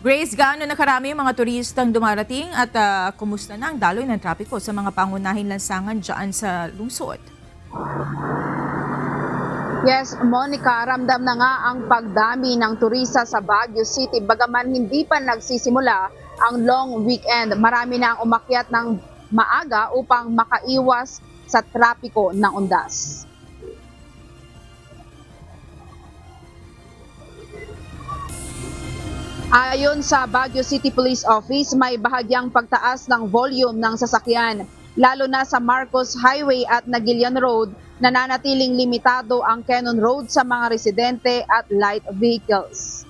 Grace, gaano na karami yung mga turistang dumarating at kumusta na ang daloy ng trapiko sa mga pangunahing lansangan dyan sa lungsod? Yes, Monica, ramdam na nga ang pagdami ng turista sa Baguio City. Bagaman hindi pa nagsisimula ang long weekend, marami na ang umakyat ng maaga upang makaiwas sa trapiko ng undas. Ayon sa Baguio City Police Office, may bahagyang pagtaas ng volume ng sasakyan, lalo na sa Marcos Highway at Nagilian Road. Nananatiling limitado ang Cannon Road sa mga residente at light vehicles.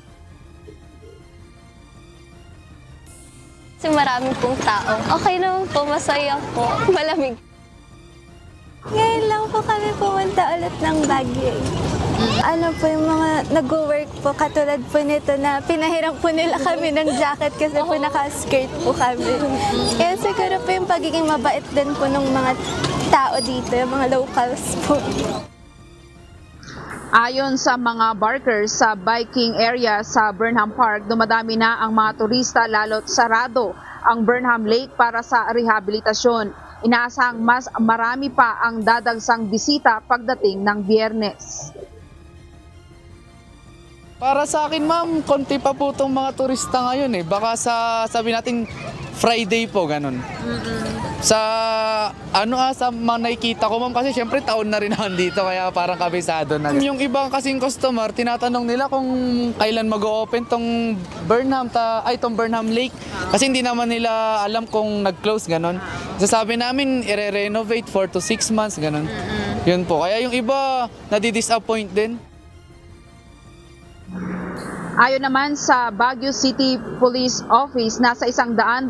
Kasi marami pong tao. Okay naman po, masaya po, malamig. Ngayon lang po kami pumunta ulit ng Baguio. Ano po yung mga nag-work po, katulad po nito na pinahiram po nila kami ng jacket kasi po naka-skirt po kami. Kaya siguro po yung pagiging mabait din po ng mga tao dito, yung mga locals po. Ayon sa mga barkers sa biking area sa Burnham Park, dumadami na ang mga turista lalo't sarado ang Burnham Lake para sa rehabilitasyon. Inaasahang mas marami pa ang dadagsang bisita pagdating ng Biyernes. Para sa akin, ma'am, konti pa po itong mga turista ngayon eh. Baka sabi natin Friday po, ganun. Sa mga nakikita ko, ma'am, kasi syempre taon na rin naman dito, kaya parang kabisado na. Yung ibang kasing customer, tinatanong nila kung kailan mag-o-open tong Burnham Lake. Kasi hindi naman nila alam kung nag-close, ganun. Sasabi namin, i-renovate 4 to 6 months, ganun. Yun po. Kaya yung iba, nadi-disappoint din. Ayon naman sa Baguio City Police Office, nasa 120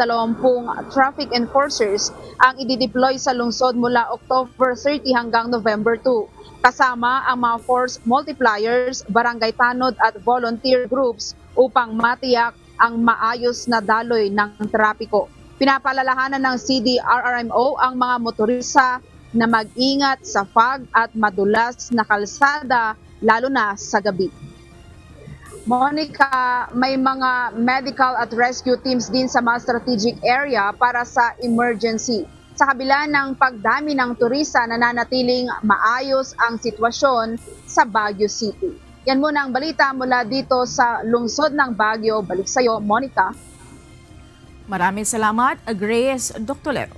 traffic enforcers ang idideploy sa lungsod mula October 30 hanggang November 2. Kasama ang mga force multipliers, barangay tanod at volunteer groups upang matiyak ang maayos na daloy ng trapiko. Pinapalalahanan ng CDRRMO ang mga motorista na mag-ingat sa fog at madulas na kalsada, lalo na sa gabi. Monica, may mga medical at rescue teams din sa mga strategic area para sa emergency. Sa kabila ng pagdami ng turista, nananatiling maayos ang sitwasyon sa Baguio City. Yan muna ang balita mula dito sa lungsod ng Baguio. Balik sa iyo, Monica. Maraming salamat, Grace Doctolero.